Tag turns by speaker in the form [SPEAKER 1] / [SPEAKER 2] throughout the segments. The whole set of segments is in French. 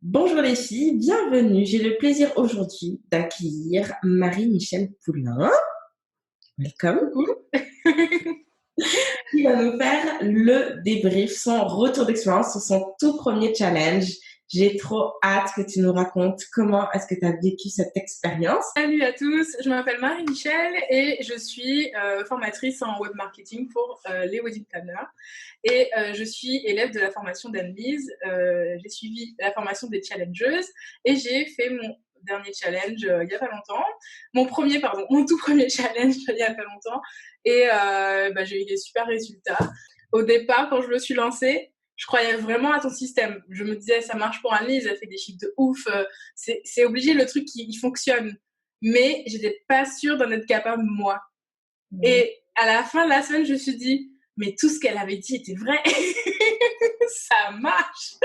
[SPEAKER 1] Bonjour les filles, bienvenue. J'ai le plaisir aujourd'hui d'accueillir Marie-Michel Poulain. Welcome.
[SPEAKER 2] Coucou.
[SPEAKER 1] Qui va nous faire le débrief, son retour d'expérience sur son tout premier challenge. J'ai trop hâte que tu nous racontes comment est-ce que tu as vécu cette expérience.
[SPEAKER 2] Salut à tous, je m'appelle Marie-Michel et je suis formatrice en web marketing pour les wedding planners. Et je suis élève de la formation d'Anne-Lise. J'ai suivi la formation des challengeuses et j'ai fait mon dernier challenge il n'y a pas longtemps. Mon tout premier challenge il n'y a pas longtemps. Et j'ai eu des super résultats. Au départ, quand je me suis lancée, je croyais vraiment à ton système. Je me disais, ça marche pour Anne-Lise, elle fait des chiffres de ouf. C'est obligé, le truc, il fonctionne. Mais j'étais pas sûre d'en être capable, moi. Et à la fin de la semaine, je me suis dit, mais tout ce qu'elle avait dit était vrai. Ça marche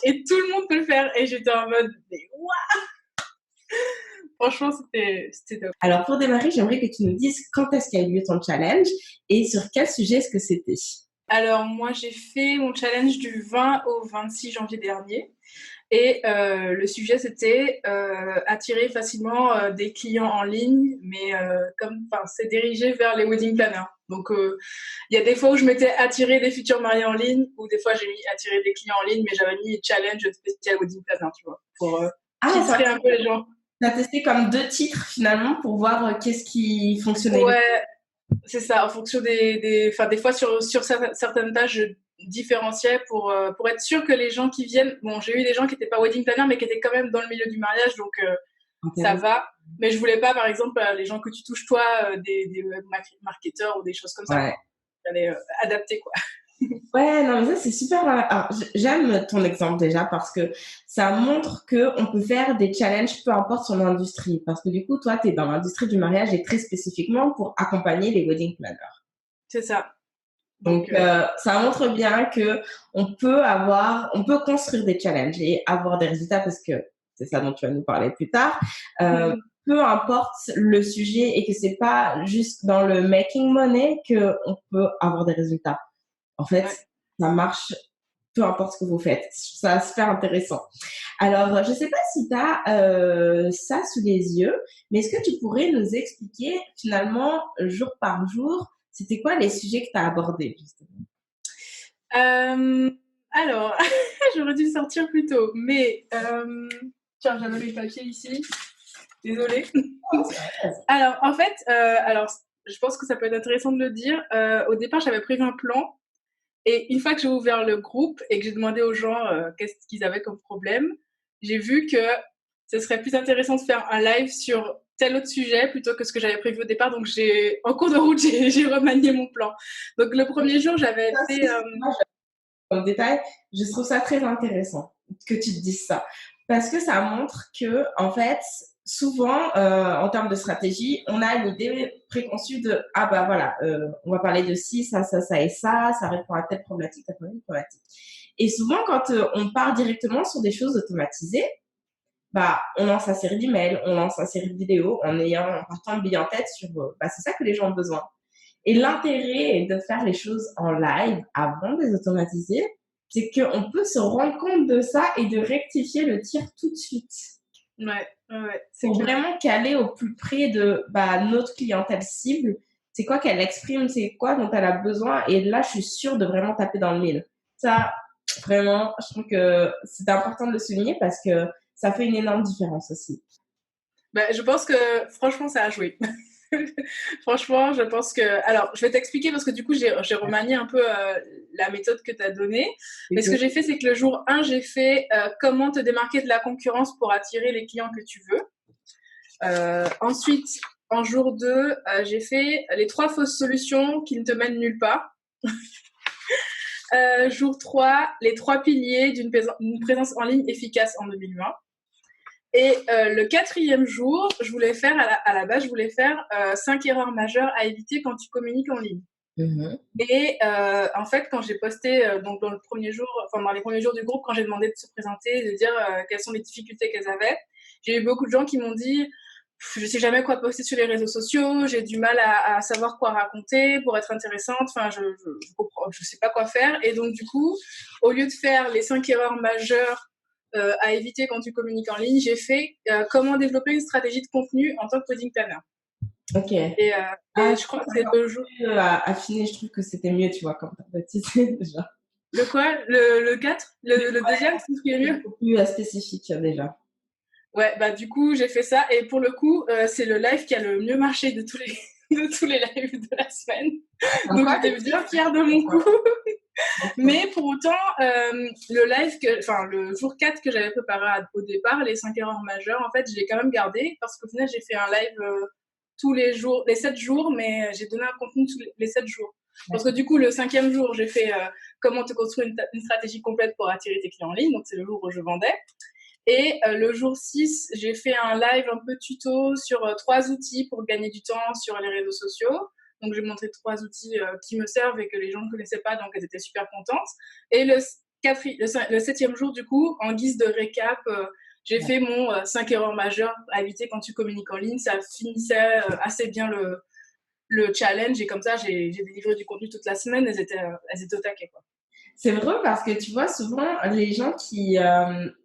[SPEAKER 2] et tout le monde peut le faire. Et j'étais en mode, mais waouh. Franchement, c'était top.
[SPEAKER 1] Alors pour démarrer, j'aimerais que tu nous dises quand est-ce qu'il y a eu ton challenge et sur quel sujet est-ce que c'était.
[SPEAKER 2] Alors moi, j'ai fait mon challenge du 20 au 26 janvier dernier. Et le sujet, c'était attirer facilement des clients en ligne, mais c'est dirigé vers les wedding planners. Donc, il y a des fois où je m'étais attiré des futurs mariés en ligne, ou des fois j'ai mis attirer des clients en ligne, mais j'avais mis challenge spécial wedding planner, tu vois, pour filtrer un peu les gens.
[SPEAKER 1] Tu as testé comme 2 titres finalement pour voir qu'est-ce qui fonctionnait.
[SPEAKER 2] Ouais, c'est ça. En fonction des fois sur certaines tâches, je différenciais pour être sûr que les gens qui viennent. Bon, j'ai eu des gens qui n'étaient pas wedding planner, mais qui étaient quand même dans le milieu du mariage, donc ça va. Mais je voulais pas, par exemple, les gens que tu touches toi, des web marketeurs ou des choses comme ça.
[SPEAKER 1] Ouais.
[SPEAKER 2] Fallait adapter quoi.
[SPEAKER 1] Ouais, non, mais ça, c'est super. Alors, j'aime ton exemple déjà parce que ça montre qu'on peut faire des challenges, peu importe son industrie. Parce que du coup, toi, tu es dans l'industrie du mariage et très spécifiquement pour accompagner les wedding planners.
[SPEAKER 2] C'est ça.
[SPEAKER 1] Donc, ça montre bien que on peut construire des challenges et avoir des résultats parce que c'est ça dont tu vas nous parler plus tard. Peu importe le sujet et que c'est pas juste dans le making money que on peut avoir des résultats. En fait, ça marche peu importe ce que vous faites. Je trouve ça super intéressant. Alors, je ne sais pas si tu as ça sous les yeux, mais est-ce que tu pourrais nous expliquer finalement, jour par jour, c'était quoi les sujets que tu as abordés justement?
[SPEAKER 2] Alors, j'aurais dû sortir plus tôt, mais tiens, j'avais mes papiers ici. Désolée. Alors, en fait, je pense que ça peut être intéressant de le dire. Au départ, j'avais prévu un plan. Et une fois que j'ai ouvert le groupe et que j'ai demandé aux gens qu'est-ce qu'ils avaient comme problème, j'ai vu que ce serait plus intéressant de faire un live sur tel autre sujet plutôt que ce que j'avais prévu au départ. Donc, en cours de route, j'ai remanié mon plan. Donc, le premier jour, j'avais fait...
[SPEAKER 1] Comme détail, je trouve ça très intéressant que tu te dises ça. Parce que ça montre que, en fait, souvent, en termes de stratégie, on a une idée préconçue de ah bah voilà, on va parler de ci, ça et ça répond à telle problématique, telle problématique. Et souvent, quand on part directement sur des choses automatisées, bah on lance sa série d'emails, on lance sa série de vidéos en partant bien en tête sur bah c'est ça que les gens ont besoin. Et l'intérêt de faire les choses en live avant de les automatiser, c'est qu'on peut se rendre compte de ça et de rectifier le tir tout de suite.
[SPEAKER 2] Ouais.
[SPEAKER 1] C'est vraiment caler au plus près de notre clientèle cible. C'est quoi qu'elle exprime, c'est quoi dont elle a besoin. Et là, je suis sûre de vraiment taper dans le mille. Ça, vraiment, je trouve que c'est important de le souligner parce que ça fait une énorme différence aussi.
[SPEAKER 2] Je pense que franchement, ça a joué. Franchement, je pense que... Alors, je vais t'expliquer parce que du coup, j'ai remanié un peu la méthode que tu as donnée. Mais ce que j'ai fait, c'est que le jour 1, j'ai fait comment te démarquer de la concurrence pour attirer les clients que tu veux. Ensuite, en jour 2, j'ai fait les 3 fausses solutions qui ne te mènent nulle part. Jour 3, les 3 piliers d'une présence en ligne efficace en 2020. Et le 4e jour, je voulais faire, à la base, je voulais faire 5 erreurs majeures à éviter quand tu communiques en ligne. Et en fait, quand j'ai posté, donc dans les premiers jours du groupe, quand j'ai demandé de se présenter, de dire quelles sont les difficultés qu'elles avaient, j'ai eu beaucoup de gens qui m'ont dit je sais jamais quoi poster sur les réseaux sociaux, j'ai du mal à savoir quoi raconter pour être intéressante, enfin je sais pas quoi faire. Et donc du coup, au lieu de faire les 5 erreurs majeures à éviter quand tu communiques en ligne, j'ai fait comment développer une stratégie de contenu en tant que wedding planner.
[SPEAKER 1] Ok.
[SPEAKER 2] Et je crois que c'est le jour.
[SPEAKER 1] Affiner, je trouve que c'était mieux, tu vois, comme t'as baptisé déjà.
[SPEAKER 2] Le quoi? Le 4? Le deuxième, c'est ce qui est mieux?
[SPEAKER 1] Beaucoup plus spécifique déjà.
[SPEAKER 2] Ouais, bah du coup, j'ai fait ça. Et pour le coup, c'est le live qui a le mieux marché de tous les, de tous les lives de la semaine. Donc j'étais bien fière de mon coup. Mais pour autant, le live, le jour 4 que j'avais préparé au départ, les 5 erreurs majeures, en fait, je l'ai quand même gardé parce qu'au final, j'ai fait un live tous les jours, les 7 jours, mais j'ai donné un contenu tous les 7 jours. Parce que du coup, le 5e jour, j'ai fait comment te construire une stratégie complète pour attirer tes clients en ligne. Donc, c'est le jour où je vendais. Et le jour 6, j'ai fait un live un peu tuto sur 3 outils pour gagner du temps sur les réseaux sociaux. Donc, j'ai montré 3 outils qui me servent et que les gens ne connaissaient pas, donc elles étaient super contentes. Et le 7e jour, du coup, en guise de récap, j'ai fait mon 5 erreurs majeures à éviter quand tu communiques en ligne. Ça finissait assez bien le challenge et comme ça, j'ai délivré du contenu toute la semaine. Elles étaient au taquet, quoi.
[SPEAKER 1] C'est vrai parce que tu vois, souvent, les gens qui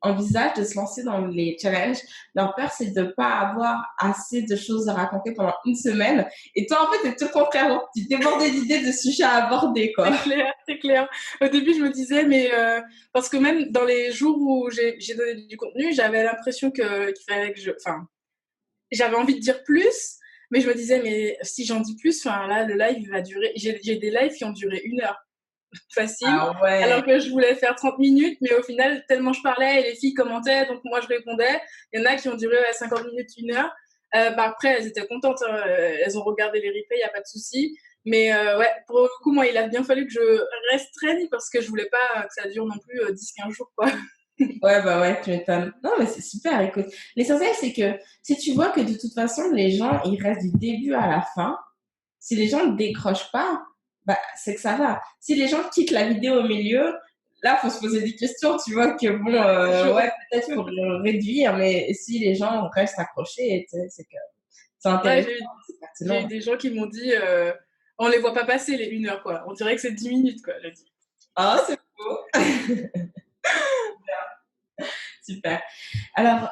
[SPEAKER 1] envisagent de se lancer dans les challenges, leur peur, c'est de ne pas avoir assez de choses à raconter pendant une semaine. Et toi, en fait, c'est tout le contraire. Donc, tu débordais d'idées de sujets à aborder, quoi.
[SPEAKER 2] C'est clair, c'est clair. Au début, je me disais, mais parce que même dans les jours où j'ai donné du contenu, j'avais l'impression qu'il fallait que j'avais envie de dire plus, mais je me disais, mais si j'en dis plus, là, le live il va durer. J'ai des lives qui ont duré 1 heure. Facile,
[SPEAKER 1] Ah ouais.
[SPEAKER 2] alors que je voulais faire 30 minutes, mais au final, tellement je parlais et les filles commentaient, donc moi je répondais. Il y en a qui ont duré 50 minutes, 1 heure. Après, elles étaient contentes, hein. Elles ont regardé les replays, il n'y a pas de souci. Mais ouais, pour le coup, moi, il a bien fallu que je restreigne parce que je voulais pas que ça dure non plus 10-15 jours, quoi.
[SPEAKER 1] Ouais, bah ouais, tu m'étonnes. Non, mais c'est super, écoute. L'essentiel, c'est que si tu vois que de toute façon, les gens, ils restent du début à la fin, si les gens ne décrochent pas, bah, c'est que ça va. Si les gens quittent la vidéo au milieu, là, faut se poser des questions, tu vois, que bon, ouais, peut-être pour réduire, mais si les gens restent accrochés, c'est que c'est
[SPEAKER 2] Ouais,
[SPEAKER 1] intéressant, c'est
[SPEAKER 2] j'ai eu
[SPEAKER 1] pertinent.
[SPEAKER 2] des gens qui m'ont dit, on les voit pas passer les 1 heure, quoi. On dirait que c'est 10 minutes, quoi. J'ai dit.
[SPEAKER 1] Ah, c'est beau. Super. Alors,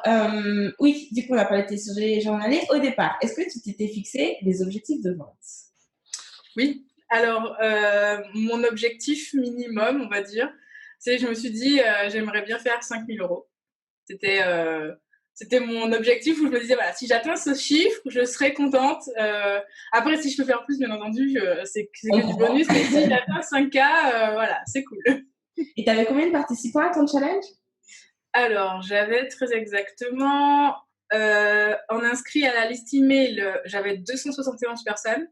[SPEAKER 1] oui, du coup, on a parlé de tes sujets journaliers. Au départ, est-ce que tu t'étais fixé des objectifs de vente?
[SPEAKER 2] Oui, alors mon objectif minimum, on va dire, c'est je me suis dit, j'aimerais bien faire 5 000 euros. C'était mon objectif où je me disais, voilà, si j'atteins ce chiffre, je serai contente. Après, si je peux faire plus, bien entendu, c'est que du bonus. Mais si j'atteins 5K, voilà, c'est cool.
[SPEAKER 1] Et tu avais combien de participants à ton challenge?
[SPEAKER 2] Alors, j'avais très exactement, en inscrit à la liste email, j'avais 271 personnes.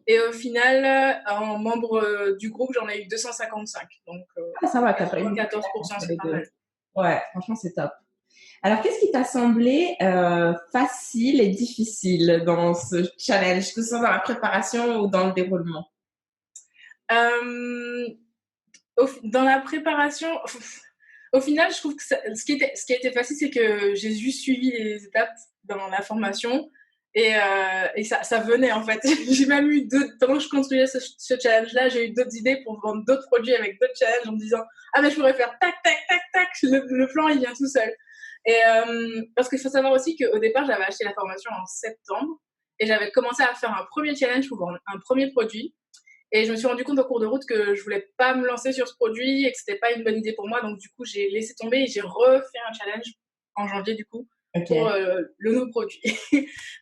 [SPEAKER 2] Et au final, en membre du groupe, j'en ai eu 255. Donc,
[SPEAKER 1] Ça va, t'as pas eu
[SPEAKER 2] 14%, c'est pas mal.
[SPEAKER 1] Ouais, franchement, c'est top. Alors, qu'est-ce qui t'a semblé facile et difficile dans ce challenge, que ce soit dans la préparation ou dans le déroulement?
[SPEAKER 2] Dans la préparation, au final, je trouve que ce qui a été facile, c'est que j'ai juste suivi les étapes dans la formation et ça venait en fait. J'ai même eu pendant que je construisais ce challenge-là, j'ai eu d'autres idées pour vendre d'autres produits avec d'autres challenges en me disant ah mais je pourrais faire tac tac tac tac, le plan il vient tout seul. Et parce qu'il faut savoir aussi qu'au départ, j'avais acheté la formation en septembre et j'avais commencé à faire un premier challenge pour vendre un premier produit. Et je me suis rendu compte au cours de route que je voulais pas me lancer sur ce produit et que c'était pas une bonne idée pour moi. Donc, du coup, j'ai laissé tomber et j'ai refait un challenge en janvier, du coup, pour le nouveau produit.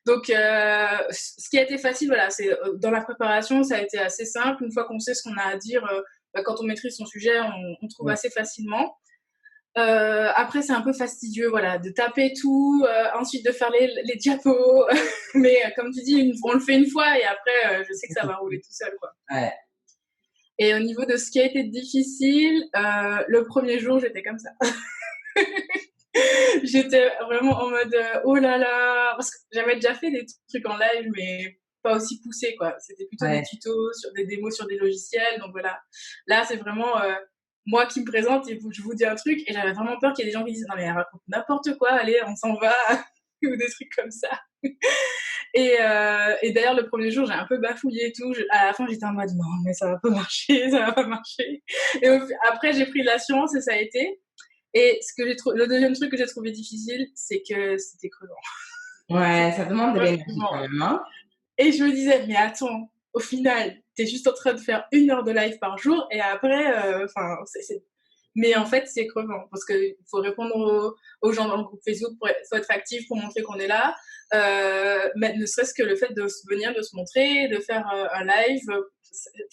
[SPEAKER 2] Donc, ce qui a été facile, voilà, c'est dans la préparation, ça a été assez simple. Une fois qu'on sait ce qu'on a à dire, quand on maîtrise son sujet, on trouve assez facilement. Après, c'est un peu fastidieux, voilà, de taper tout, ensuite de faire les diapos. Mais comme tu dis, on le fait une fois et après, je sais que ça va rouler tout seul, quoi.
[SPEAKER 1] Ouais.
[SPEAKER 2] Et au niveau de ce qui a été difficile, le premier jour, j'étais comme ça. J'étais vraiment en mode oh là là, parce que j'avais déjà fait des trucs en live, mais pas aussi poussé, quoi. C'était plutôt des tutos sur des démos sur des logiciels. Donc voilà, là c'est vraiment moi qui me présente et je vous dis un truc, et j'avais vraiment peur qu'il y ait des gens qui disent non mais elle raconte n'importe quoi, allez on s'en va, ou des trucs comme ça. Et d'ailleurs le premier jour j'ai un peu bafouillé et tout, à la fin j'étais en mode non mais ça va pas marcher, ça va pas marcher. Et après j'ai pris de l'assurance et ça a été. Et le deuxième truc que j'ai trouvé difficile, c'est que c'était crevant.
[SPEAKER 1] Ouais, ça demande de l'énergie quand même, hein.
[SPEAKER 2] Et je me disais, mais attends, au final, t'es juste en train de faire 1 heure de live par jour et après, mais en fait, c'est crevant parce qu'il faut répondre aux gens dans le groupe Facebook, faut être actif pour montrer qu'on est là. Mais ne serait-ce que le fait de venir, de se montrer, de faire un live,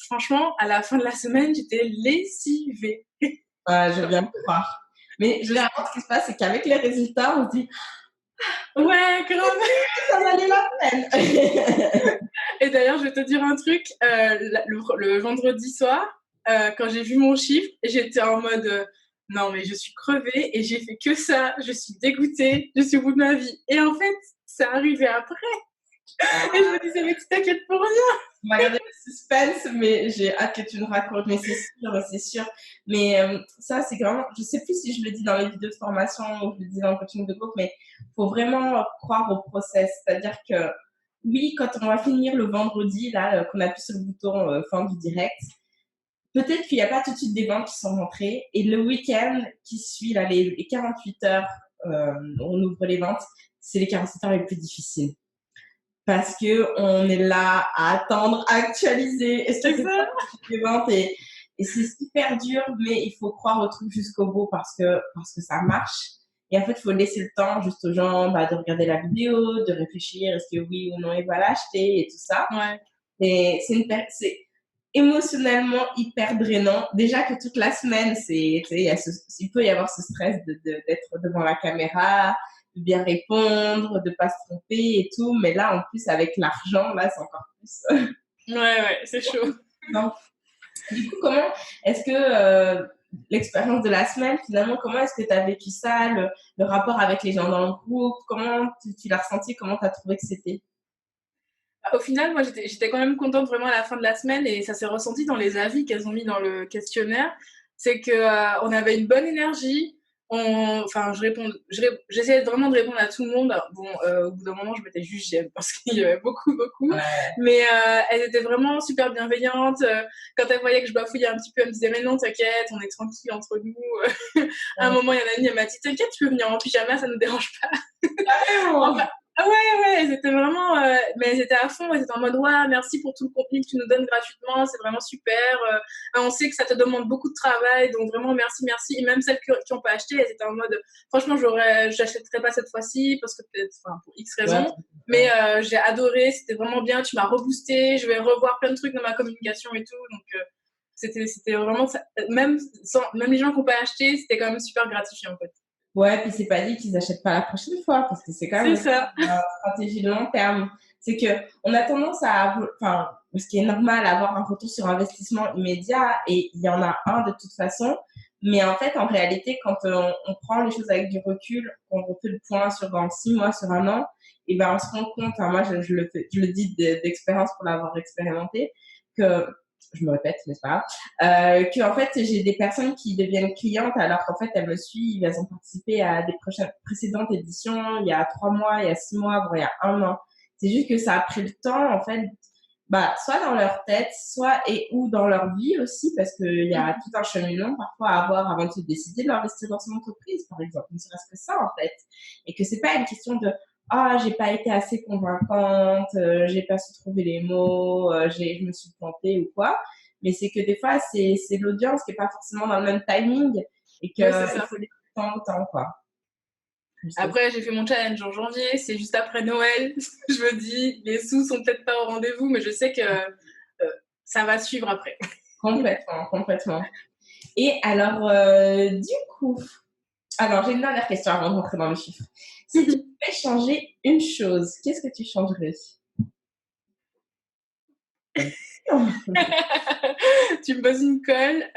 [SPEAKER 2] franchement, à la fin de la semaine, j'étais lessivée.
[SPEAKER 1] Ouais, je viens de croire. Mais généralement, ce qui se passe, c'est qu'avec les résultats, on se dit
[SPEAKER 2] ouais, grave.
[SPEAKER 1] Ça valait la peine.
[SPEAKER 2] Et d'ailleurs, je vais te dire un truc. Le vendredi soir, quand j'ai vu mon chiffre, j'étais en mode non, mais je suis crevée et j'ai fait que ça. Je suis dégoûtée. Je suis au bout de ma vie. Et en fait, c'est arrivé après. Et je me disais, mais tu t'inquiètes pour rien.
[SPEAKER 1] On va garder le suspense, mais j'ai hâte que tu me racontes. Mais c'est sûr, c'est sûr. Mais ça, c'est vraiment, je sais plus si je le dis dans les vidéos de formation ou je le dis dans le coaching de groupe, mais faut vraiment croire au process. C'est-à-dire que oui, quand on va finir le vendredi, là, qu'on appuie sur le bouton fin du direct, peut-être qu'il n'y a pas tout de suite des ventes qui sont rentrées. Et le week-end qui suit, là, les 48 heures, on ouvre les ventes, c'est les 48 heures les plus difficiles. Parce que on est là à attendre, à actualiser. Est-ce que c'est ça les ventes et c'est super dur, mais il faut croire au truc jusqu'au bout parce que ça marche. Et en fait, il faut laisser le temps juste aux gens de regarder la vidéo, de réfléchir, est-ce que oui ou non ils vont l'acheter et tout ça.
[SPEAKER 2] Ouais.
[SPEAKER 1] Et c'est émotionnellement hyper drainant. Déjà que toute la semaine, il peut y avoir ce stress d'être devant la caméra, de bien répondre, de pas se tromper et tout. Mais là, en plus, avec l'argent, là, c'est encore plus.
[SPEAKER 2] Ouais, c'est chaud.
[SPEAKER 1] Non. Du coup, comment est-ce que l'expérience de la semaine, finalement, comment est-ce que tu as vécu ça, le rapport avec les gens dans le groupe, comment tu l'as ressenti, comment tu as trouvé que c'était?
[SPEAKER 2] Au final, moi, j'étais quand même contente vraiment à la fin de la semaine et ça s'est ressenti dans les avis qu'elles ont mis dans le questionnaire. C'est que on avait une bonne énergie. J'essayais vraiment de répondre à tout le monde. Bon, au bout d'un moment, je m'étais jugée parce qu'il y avait beaucoup.
[SPEAKER 1] Ouais.
[SPEAKER 2] Mais elles étaient vraiment super bienveillantes. Quand elles voyaient que je bafouillais un petit peu, elles me disaient mais non, t'inquiète, on est tranquille entre nous. À un moment, il y en a une, elle m'a dit t'inquiète, tu peux venir en pyjama, ça nous dérange pas. Enfin, ouais, elles étaient vraiment, mais elles étaient à fond, elles étaient en mode, ouais, merci pour tout le contenu que tu nous donnes gratuitement, c'est vraiment super, on sait que ça te demande beaucoup de travail, donc vraiment merci, et même celles qui n'ont pas acheté, elles étaient en mode, franchement, j'achèterai pas cette fois-ci, parce que peut-être, pour X raisons, mais j'ai adoré, c'était vraiment bien, tu m'as reboosté, je vais revoir plein de trucs dans ma communication et tout, donc c'était vraiment, même les gens qui n'ont pas acheté, c'était quand même super gratifiant, en fait.
[SPEAKER 1] Ouais, puis c'est pas dit qu'ils achètent pas la prochaine fois parce que c'est quand même une stratégie de long terme. C'est que on a tendance ce qui est normal, à avoir un retour sur investissement immédiat et il y en a un de toute façon. Mais en fait, en réalité, quand on prend les choses avec du recul, on refait le point sur dans 6 mois, sur un an, et ben on se rend compte, moi je le dis d'expérience pour l'avoir expérimenté, que je me répète, mais c'est pas grave, que en fait j'ai des personnes qui deviennent clientes alors qu'en fait elles me suivent, elles ont participé à des précédentes éditions il y a 3 mois, il y a 6 mois, voire il y a 1 an. C'est juste que ça a pris le temps en fait, soit dans leur tête, soit ou dans leur vie aussi, parce qu'il y a tout un cheminement parfois à avoir avant de se décider de l'investir dans son entreprise, par exemple. Ne serait-ce que ça en fait, et que c'est pas une question de j'ai pas été assez convaincante, j'ai pas su trouver les mots, je me suis plantée ou quoi. Mais c'est que des fois, c'est l'audience qui est pas forcément dans le même timing et que il faut laisser le temps au temps, quoi.
[SPEAKER 2] Après, j'ai fait mon challenge en janvier, c'est juste après Noël. Je me dis, les sous sont peut-être pas au rendez-vous, mais je sais que ça va suivre après.
[SPEAKER 1] Complètement. Et alors, du coup, alors j'ai une dernière question avant de rentrer dans les chiffres. Si tu pouvais changer une chose, qu'est-ce que tu changerais?
[SPEAKER 2] Tu me poses une colle.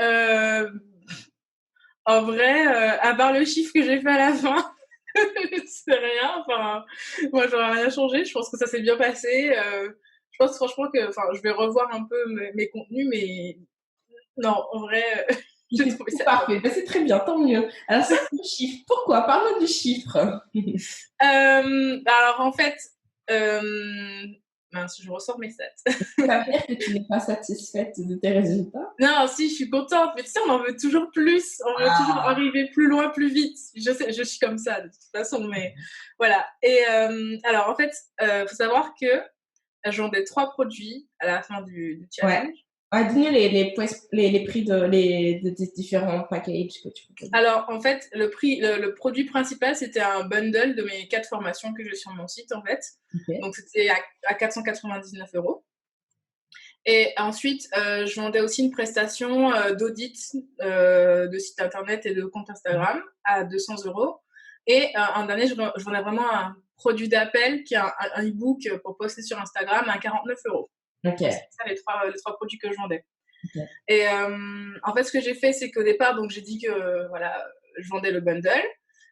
[SPEAKER 2] En vrai, à part le chiffre que j'ai fait à la fin, c'est rien. Enfin, moi, j'aurais rien changé. Je pense que ça s'est bien passé. Je pense franchement que, je vais revoir un peu mes contenus, mais non, en vrai, j'ai trouvé ça
[SPEAKER 1] parfait. C'est très bien, tant mieux. Alors, c'est le chiffre. Pourquoi? Parle-moi du chiffre.
[SPEAKER 2] Alors, en fait, mince, je ressors mes stats.
[SPEAKER 1] Ça veut dire que tu n'es pas satisfaite de tes résultats?
[SPEAKER 2] Non, si, je suis contente, mais tu sais, on en veut toujours plus, on veut toujours
[SPEAKER 1] Ah,
[SPEAKER 2] arriver plus loin, plus vite. Je sais, je suis comme ça de toute façon, mais voilà. Et alors, en fait, faut savoir que je vendais 3 produits à la fin du
[SPEAKER 1] ouais.
[SPEAKER 2] challenge.
[SPEAKER 1] Ah, dis-nous les prix des différents packages que tu proposes.
[SPEAKER 2] Alors, en fait, le produit principal, c'était un bundle de mes 4 formations que j'ai sur mon site, en fait.
[SPEAKER 1] Ok.
[SPEAKER 2] Donc, c'était à 499 €. Et ensuite, je vendais aussi une prestation d'audit de site internet et de compte Instagram à 200 €. Et un dernier, je vendais vraiment un produit d'appel qui est un e-book pour poster sur Instagram à 49 €.
[SPEAKER 1] Ok.
[SPEAKER 2] Donc, c'est ça les trois produits que je vendais.
[SPEAKER 1] Ok.
[SPEAKER 2] Et en fait, ce que j'ai fait, c'est qu'au départ, donc j'ai dit que voilà, je vendais le bundle.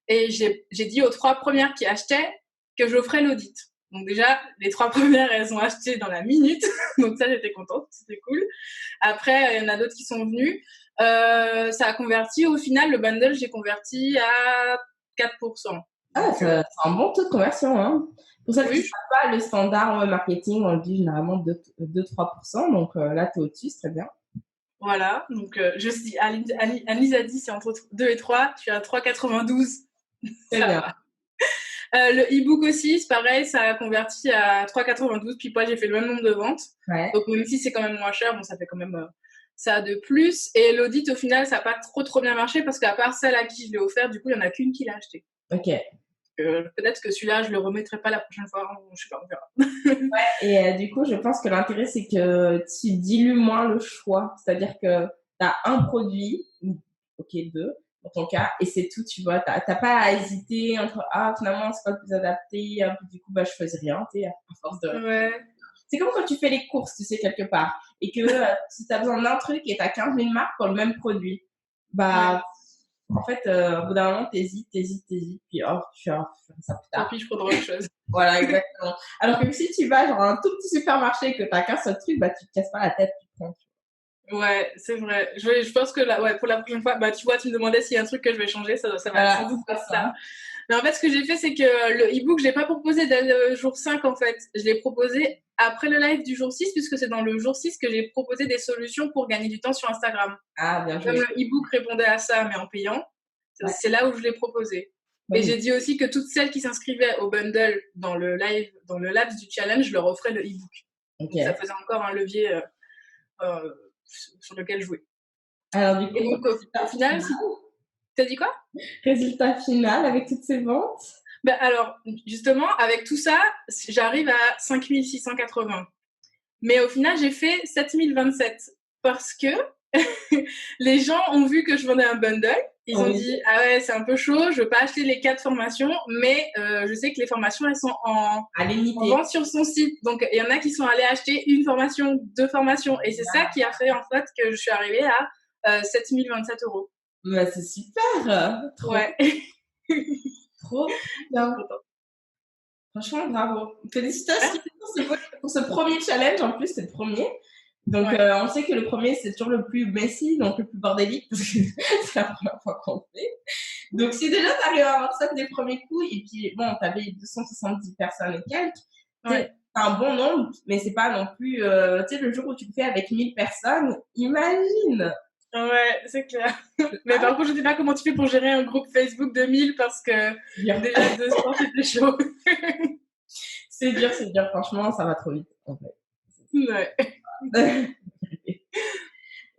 [SPEAKER 2] Et j'ai dit aux 3 premières qui achetaient que j'offrais l'audit. Donc déjà, les 3 premières, elles ont acheté dans la minute. Donc ça, j'étais contente, c'était cool. Après, il y en a d'autres qui sont venus. Ça a converti. Au final, le bundle, j'ai converti à 4%.
[SPEAKER 1] Ah,
[SPEAKER 2] Donc,
[SPEAKER 1] c'est un bon taux de conversion, hein. Pour celles qui ne
[SPEAKER 2] oui,
[SPEAKER 1] savent pas, le standard marketing, on le dit généralement 2-3%. Donc là, tu es au-dessus, c'est très bien.
[SPEAKER 2] voilà. Donc, je suis, Annelise a dit, c'est entre 2 et 3. Je suis à 3,92.
[SPEAKER 1] Très
[SPEAKER 2] Ça
[SPEAKER 1] bien.
[SPEAKER 2] va. Le e-book aussi, c'est pareil, ça a converti à 3,92. Puis moi, j'ai fait le même nombre de ventes.
[SPEAKER 1] Ouais.
[SPEAKER 2] Donc, même si c'est quand même moins cher, bon, ça fait quand même ça de plus. Et l'audit, au final, ça n'a pas trop bien marché parce qu'à part celle à qui je l'ai offert, du coup, il n'y en a qu'une qui l'a acheté.
[SPEAKER 1] Ok.
[SPEAKER 2] Peut-être que celui-là, je le remettrai pas la prochaine fois. Je sais pas, on verra.
[SPEAKER 1] Et du coup, je pense que l'intérêt, c'est que tu dilues moins le choix. C'est-à-dire que tu as un produit, ou ok, deux, dans ton cas, et c'est tout, tu vois. T'as pas à hésiter entre, ah, finalement, c'est pas le plus adapté, puis du coup, bah, je choisis rien, tu sais, à force de.
[SPEAKER 2] Ouais.
[SPEAKER 1] C'est comme quand tu fais les courses, tu sais, quelque part, et que si tu as besoin d'un truc et tu as 15 000 marques pour le même produit,
[SPEAKER 2] Ouais.
[SPEAKER 1] bah, en fait, au bout d'un moment, t'hésites, puis oh, je ferai ça plus
[SPEAKER 2] Tant
[SPEAKER 1] tard.
[SPEAKER 2] pis, je prendrai autre chose.
[SPEAKER 1] Voilà, exactement. Alors que si tu vas genre à un tout petit supermarché et que t'as qu'un seul truc, bah tu te casses pas la tête, tu prends.
[SPEAKER 2] Ouais, c'est vrai. Je pense que là, ouais, pour la prochaine fois, bah, tu vois, tu me demandais s'il y a un truc que je vais changer, ça va être
[SPEAKER 1] Voilà,
[SPEAKER 2] sans doute
[SPEAKER 1] c'est
[SPEAKER 2] pas
[SPEAKER 1] ça.
[SPEAKER 2] ça. Mais en fait, ce que j'ai fait, c'est que le e-book, je l'ai pas proposé dès le jour 5, en fait. Je l'ai proposé après le live du jour 6, puisque c'est dans le jour 6 que j'ai proposé des solutions pour gagner du temps sur Instagram.
[SPEAKER 1] Ah, bien
[SPEAKER 2] Comme
[SPEAKER 1] joué.
[SPEAKER 2] le e-book répondait à ça, mais en payant,
[SPEAKER 1] Ouais.
[SPEAKER 2] c'est là où je l'ai proposé.
[SPEAKER 1] Bah
[SPEAKER 2] Et
[SPEAKER 1] oui.
[SPEAKER 2] j'ai dit aussi que toutes celles qui s'inscrivaient au bundle dans le live, dans le laps du challenge, je leur offrais le e-book.
[SPEAKER 1] Ok.
[SPEAKER 2] Donc ça faisait encore un levier sur lequel jouer.
[SPEAKER 1] Alors du
[SPEAKER 2] Et
[SPEAKER 1] coup,
[SPEAKER 2] donc, au final, t'as dit quoi?
[SPEAKER 1] résultat final avec toutes ces ventes.
[SPEAKER 2] Ben alors, justement, avec tout ça, j'arrive à 5680. Mais au final, j'ai fait 7027 parce que les gens ont vu que je vendais un bundle. Ils ont
[SPEAKER 1] Oui.
[SPEAKER 2] dit, ah ouais, c'est un peu chaud, je veux pas acheter les 4 formations, mais je sais que les formations, elles sont en
[SPEAKER 1] À limiter.
[SPEAKER 2] vente sur son site. Donc, il y en a qui sont allés acheter une formation, 2 formations. Et c'est ça qui a fait, en fait, que je suis arrivée à 7027 €.
[SPEAKER 1] Bah c'est super. Trop,
[SPEAKER 2] Ouais.
[SPEAKER 1] trop
[SPEAKER 2] Je suis
[SPEAKER 1] bien.
[SPEAKER 2] contente.
[SPEAKER 1] Franchement, bravo. Félicitations
[SPEAKER 2] Merci.
[SPEAKER 1] pour ce premier challenge. En plus, c'est le premier. Donc,
[SPEAKER 2] Ouais.
[SPEAKER 1] on sait que le premier, c'est toujours le plus messy, donc le plus bordélique, parce que c'est la première fois qu'on le fait. Donc, si déjà tu arrives à avoir ça des premiers coups, et puis bon, tu avais 270 personnes et quelques, c'est
[SPEAKER 2] Ouais.
[SPEAKER 1] un bon nombre, mais c'est pas non plus, tu sais, le jour où tu le fais avec 1000 personnes, imagine!
[SPEAKER 2] Ouais, c'est clair. Mais par contre, je sais pas comment tu fais pour gérer un groupe Facebook de 1000 parce que
[SPEAKER 1] Dur.
[SPEAKER 2] déjà 200, c'était chaud.
[SPEAKER 1] C'est dur, franchement, ça va trop vite, en fait.
[SPEAKER 2] Ouais.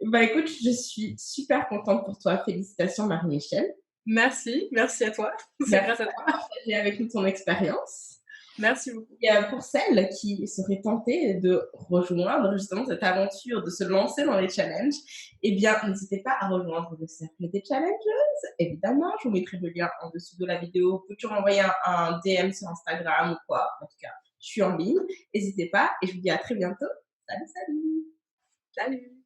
[SPEAKER 1] Bah écoute, je suis super contente pour toi. Félicitations, Marie-Michel.
[SPEAKER 2] Merci à toi. C'est
[SPEAKER 1] Merci
[SPEAKER 2] grâce à toi.
[SPEAKER 1] d'avoir partagé avec nous ton expérience.
[SPEAKER 2] Merci beaucoup.
[SPEAKER 1] Et pour celles qui seraient tentées de rejoindre justement cette aventure, de se lancer dans les challenges, eh bien, n'hésitez pas à rejoindre le cercle des challengers. Évidemment, je vous mettrai le lien en dessous de la vidéo. Vous pouvez toujours envoyer un DM sur Instagram ou quoi. En tout cas, je suis en ligne. N'hésitez pas et je vous dis à très bientôt. Salut, salut!
[SPEAKER 2] Salut!